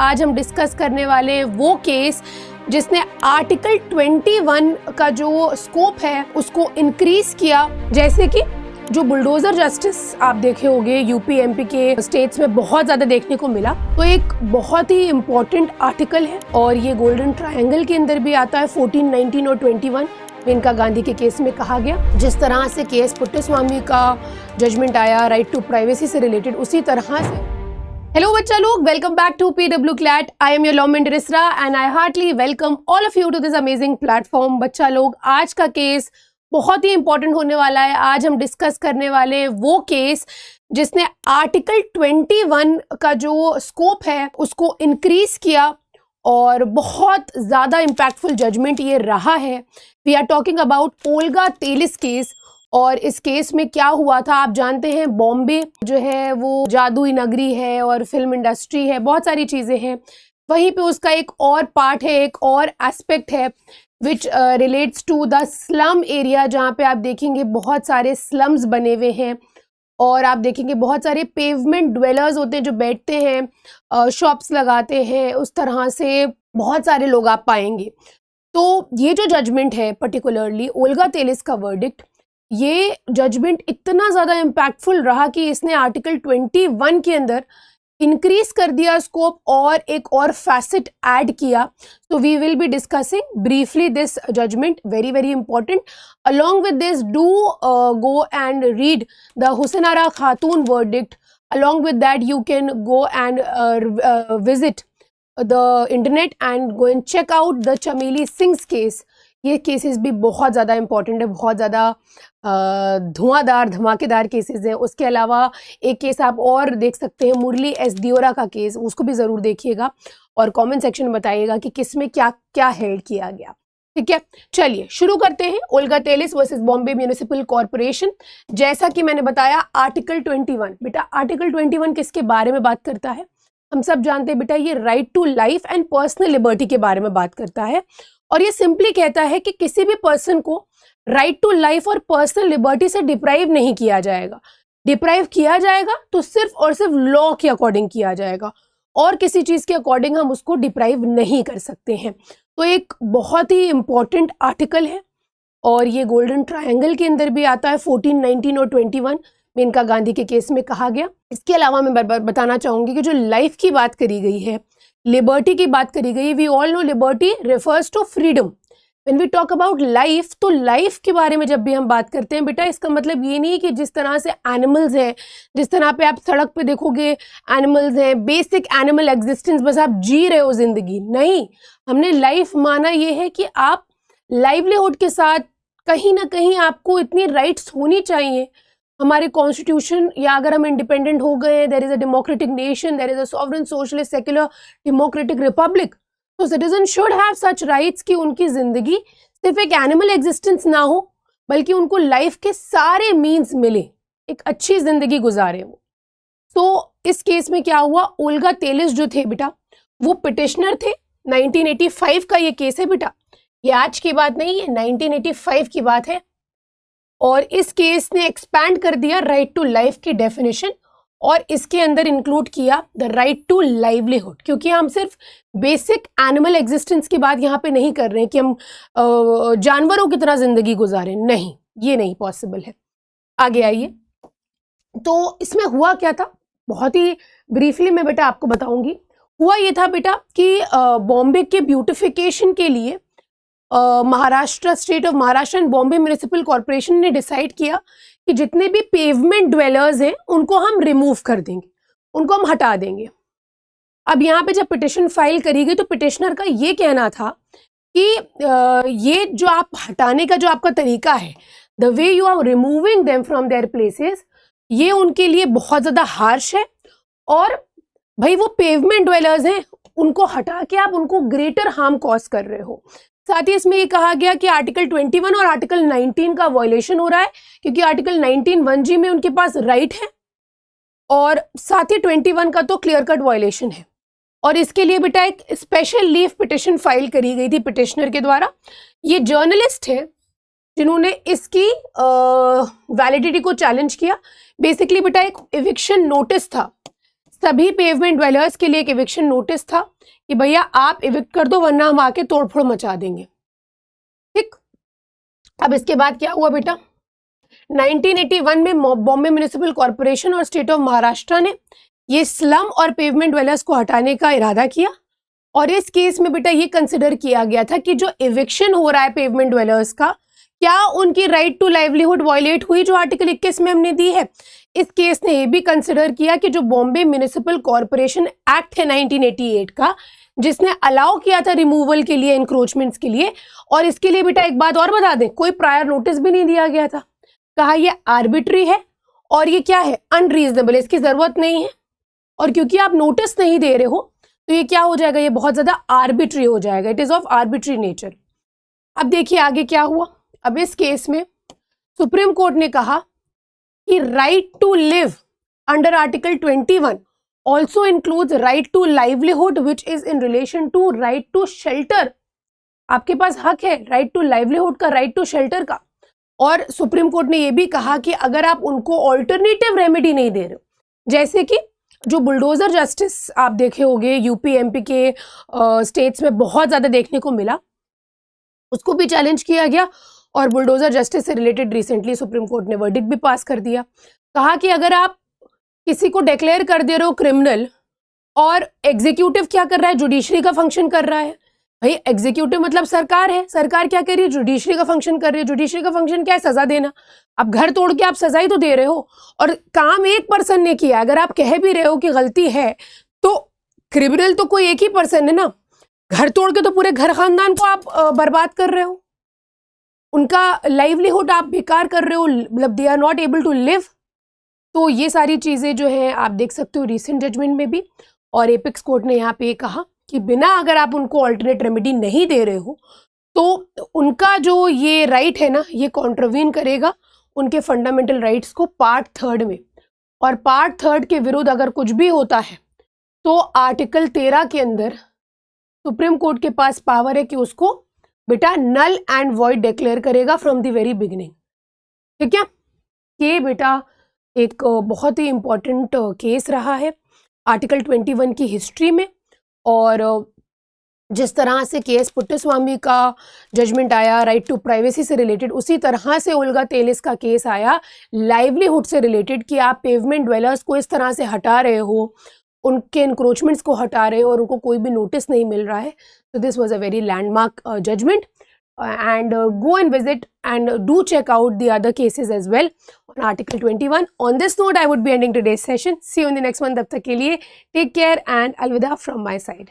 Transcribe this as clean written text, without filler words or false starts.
आज हम डिस्कस करने वाले हैं वो केस जिसने आर्टिकल 21 का जो स्कोप है उसको इंक्रीज किया। जैसे कि जो बुलडोजर जस्टिस आप देखे होंगे यूपी एमपी के स्टेट्स में बहुत ज्यादा देखने को मिला, तो एक बहुत ही इम्पोर्टेंट आर्टिकल है और ये गोल्डन ट्रायंगल के अंदर भी आता है 14, 19 और 21। मेनका गांधी के केस में कहा गया जिस तरह से केएस पुट्टस्वामी का जजमेंट आया राइट टू प्राइवेसी से रिलेटेड, उसी तरह से। हेलो बच्चा लोग, welcome back to PW CLAT। I am your लॉमेंट रिसरा and I heartily welcome all of you to this amazing platform. बच्चा लोग, आज का केस बहुत ही इंपॉर्टेंट होने वाला है। आज हम डिस्कस करने वाले हैं वो केस जिसने आर्टिकल 21 का जो स्कोप है उसको इंक्रीज किया और बहुत ज़्यादा इम्पैक्टफुल जजमेंट ये रहा है। We are talking about Olga Tellis case. और इस केस में क्या हुआ था आप जानते हैं, बॉम्बे जो है वो जादुई नगरी है और फिल्म इंडस्ट्री है, बहुत सारी चीज़ें हैं। वहीं पे उसका एक और पार्ट है, एक और एस्पेक्ट है which relates to the slum area, जहाँ पे आप देखेंगे बहुत सारे स्लम्स बने हुए हैं और आप देखेंगे बहुत सारे पेवमेंट ड्वेलर्स होते हैं जो बैठते हैं, शॉप्स लगाते हैं, उस तरह से बहुत सारे लोग आप पाएंगे। तो ये जो जजमेंट है पर्टिकुलरली ओल्गा तेलिस का वर्डिक्ट, ये जजमेंट इतना ज़्यादा इम्पैक्टफुल रहा कि इसने आर्टिकल 21 के अंदर इंक्रीज कर दिया स्कोप और एक और फैसेट ऐड किया। So we will be discussing briefly this judgment, very very important. Along with this, do go and read the Husn Ara Khatun verdict. Along with that, you can go and visit the internet and go and check out the Chameli Singh's case. ये cases भी बहुत ज़्यादा important है, बहुत ज़्यादा धुआंधार धमाकेदार cases हैं। उसके अलावा एक केस आप और देख सकते हैं, मुरली एस दियोरा का केस, उसको भी ज़रूर देखिएगा और कमेंट सेक्शन में बताइएगा कि किस में क्या क्या हेल्ड किया गया। ठीक है, चलिए शुरू करते हैं। Olga Tellis versus Bombay Municipal Corporation. जैसा कि मैंने बताया आर्टिकल 21, बेटा आर्टिकल 21 किसके बारे में बात करता है? हम सब जानते हैं बेटा, ये right to life and personal liberty के बारे में बात करता है और ये सिंपली कहता है कि किसी भी पर्सन को राइट टू लाइफ और पर्सनल लिबर्टी से डिप्राइव नहीं किया जाएगा। डिप्राइव किया जाएगा तो सिर्फ और सिर्फ लॉ के अकॉर्डिंग किया जाएगा और किसी चीज़ के अकॉर्डिंग हम उसको डिप्राइव नहीं कर सकते हैं। तो एक बहुत ही इम्पॉर्टेंट आर्टिकल है और ये गोल्डन ट्रायंगल के अंदर भी आता है 14, 19 और 21। मेनका गांधी के केस में कहा गया। इसके अलावा मैं बताना चाहूँगी कि जो लाइफ की बात करी गई है, लिबर्टी की बात करी गई, we all know liberty refers to freedom. When we talk about life, तो लाइफ के बारे में जब भी हम बात करते हैं बेटा, इसका मतलब ये नहीं कि जिस तरह से एनिमल्स हैं, जिस तरह पे आप सड़क पे देखोगे एनिमल्स हैं, बेसिक एनिमल एग्जिस्टेंस, बस आप जी रहे हो जिंदगी, नहीं। हमने लाइफ माना ये है कि आप लाइवलीहुड के साथ कहीं ना कहीं आपको इतनी राइट्स होनी चाहिए। हमारे कॉन्स्टिट्यूशन, या अगर हम इंडिपेंडेंट हो गए, there is a democratic nation, there is a sovereign socialist secular democratic republic, तो citizen should have such rights कि उनकी जिंदगी सिर्फ एक एनिमल एग्जिस्टेंस ना हो, बल्कि उनको लाइफ के सारे मीन्स मिले, एक अच्छी जिंदगी गुजारे वो। तो इस केस में क्या हुआ, ओल्गा तेलिस जो थे बेटा वो पिटिशनर थे। 1985 का ये केस है बेटा, ये आज की बात नहीं है, 1985 की बात है। और इस केस ने एक्सपैंड कर दिया राइट टू लाइफ की डेफिनेशन और इसके अंदर इंक्लूड किया द राइट टू लाइवलीहुड, क्योंकि हम सिर्फ बेसिक एनिमल एग्जिस्टेंस की बात यहाँ पे नहीं कर रहे हैं कि हम जानवरों की तरह जिंदगी गुजारें, नहीं, ये नहीं पॉसिबल है। आगे आइए। तो इसमें हुआ क्या था, बहुत ही ब्रीफली मैं बेटा आपको बताऊंगी। हुआ ये था बेटा कि बॉम्बे के ब्यूटिफिकेशन के लिए Maharashtra, state of Maharashtra and Bombay Municipal corporation ने डिसाइड किया कि जितने भी पेवमेंट ड्वेलर्स हैं उनको हम रिमूव कर देंगे, उनको हम हटा देंगे। अब यहाँ पे जब पिटिशन फाइल करी गई तो पिटिशनर का ये कहना था कि ये जो आप हटाने का जो आपका तरीका है, the way you are removing them from their places, ये उनके लिए बहुत ज़्यादा हार्श है और भाई वो पेवमेंट ड्वेलर्स हैं, उनको हटा के आप उनको ग्रेटर हार्म कॉज कर रहे हो। साथ ही इसमें ये कहा गया कि आर्टिकल 21 और आर्टिकल 19 का वायलेशन हो रहा है, क्योंकि आर्टिकल 19 1G में उनके पास राइट है और साथ ही 21 का तो क्लियर कट वायलेशन है। और इसके लिए बेटा एक स्पेशल लीव पिटिशन फाइल करी गई थी पिटिशनर के द्वारा। ये जर्नलिस्ट है जिन्होंने इसकी वैलिडिटी को चैलेंज किया। बेसिकली बेटा एक एविक्शन नोटिस था, सभी पेवमेंट ड्वेलर्स के लिए एक इविक्शन नोटिस था कि भैया आप इविक्ट कर दो वरना हम आके तोड़फोड़ मचा देंगे। ठीक, अब इसके बाद क्या हुआ बेटा, 1981 में बॉम्बे म्युनिसिपल कॉर्पोरेशन और स्टेट ऑफ महाराष्ट्र ने ये स्लम और पेवमेंट ड्वेलर्स को हटाने का इरादा किया। और इस केस में बेटा ये कंसिडर किया गया था कि जो इविक्शन हो रहा है पेवमेंट ड्वेलर्स का, क्या उनकी राइट टू लाइवलीहुड वायलेट हुई जो आर्टिकल 21 में हमने दी है। इस केस ने ये भी कंसिडर किया कि जो बॉम्बे म्युनिसिपल कॉर्पोरेशन एक्ट है 1988 का, जिसने अलाउ किया था रिमूवल के लिए, इंक्रोचमेंट्स के लिए, और इसके लिए बेटा एक बात और बता दें, कोई प्रायर नोटिस भी नहीं दिया गया था। कहा ये आर्बिट्री है और ये क्या है, अनरीजनेबल, इसकी जरूरत नहीं है। और क्योंकि आप नोटिस नहीं दे रहे हो तो ये क्या हो जाएगा, ये बहुत ज्यादा आर्बिट्री हो जाएगा, it is of arbitrary nature. अब देखिए आगे क्या हुआ। अब इस केस में सुप्रीम कोर्ट ने कहा कि right to live under article 21 also includes right to livelihood which is in relation to right to shelter. आपके पास हक है राइट टू लाइवलीहुड का, राइट टू शेल्टर का। और सुप्रीम कोर्ट ने यह भी कहा कि अगर आप उनको ऑल्टरनेटिव रेमेडी नहीं दे रहे हो, जैसे कि जो बुलडोजर जस्टिस आप देखे होंगे यूपी एमपी के स्टेट्स में बहुत ज्यादा देखने को मिला, उसको भी चैलेंज किया गया। और बुलडोजर जस्टिस से रिलेटेड रिसेंटली सुप्रीम कोर्ट ने वर्डिक्ट भी पास कर दिया। कहा कि अगर आप किसी को डिक्लेयर कर दे रहे हो क्रिमिनल और एग्जीक्यूटिव क्या कर रहा है, जुडिशरी का फंक्शन कर रहा है। भाई एग्जीक्यूटिव मतलब सरकार है, सरकार क्या कर रही है, जुडिशरी का फंक्शन कर रही है। जुडिशरी का फंक्शन क्या है, सजा देना। अब घर तोड़ के आप सजा ही तो दे रहे हो, और काम एक पर्सन ने किया। अगर आप कह भी रहे हो कि गलती है तो क्रिमिनल तो कोई एक ही पर्सन है ना, घर तोड़ के तो पूरे घर खानदान को आप बर्बाद कर रहे हो, उनका लाइवलीहुड आप बेकार कर रहे हो, मतलब they are not able to live. तो ये सारी चीज़ें जो है आप देख सकते हो रिसेंट जजमेंट में भी। और एपेक्स कोर्ट ने यहाँ पे कहा कि बिना अगर आप उनको ऑल्टरनेट रेमेडी नहीं दे रहे हो तो उनका जो ये राइट है ना, ये कॉन्ट्रवीन करेगा उनके फंडामेंटल राइट्स को पार्ट 3 में। और पार्ट 3 के विरुद्ध अगर कुछ भी होता है तो आर्टिकल 13 के अंदर सुप्रीम कोर्ट के पास पावर है कि उसको बेटा नल एंड वॉइड डिक्लेयर करेगा फ्रॉम द वेरी बिगिनिंग। ठीक है, ये बेटा एक बहुत ही इंपॉर्टेंट केस रहा है आर्टिकल 21 की हिस्ट्री में। और जिस तरह से के एस पुट्टस्वामी का जजमेंट आया राइट टू प्राइवेसी से रिलेटेड, उसी तरह से ओल्गा तेलिस का केस आया लाइवलीहुड से रिलेटेड कि आप पेवमेंट ड्वेलर्स को इस तरह से हटा रहे हो, उनके इंक्रोचमेंट्स को हटा रहे हो और उनको कोई भी नोटिस नहीं मिल रहा है। So this was a very landmark judgment, and go and visit and do check out the other cases as well on Article 21. On this note, I would be ending today's session. See you in the next one. तब तक के लिए take care and अलविदा from my side.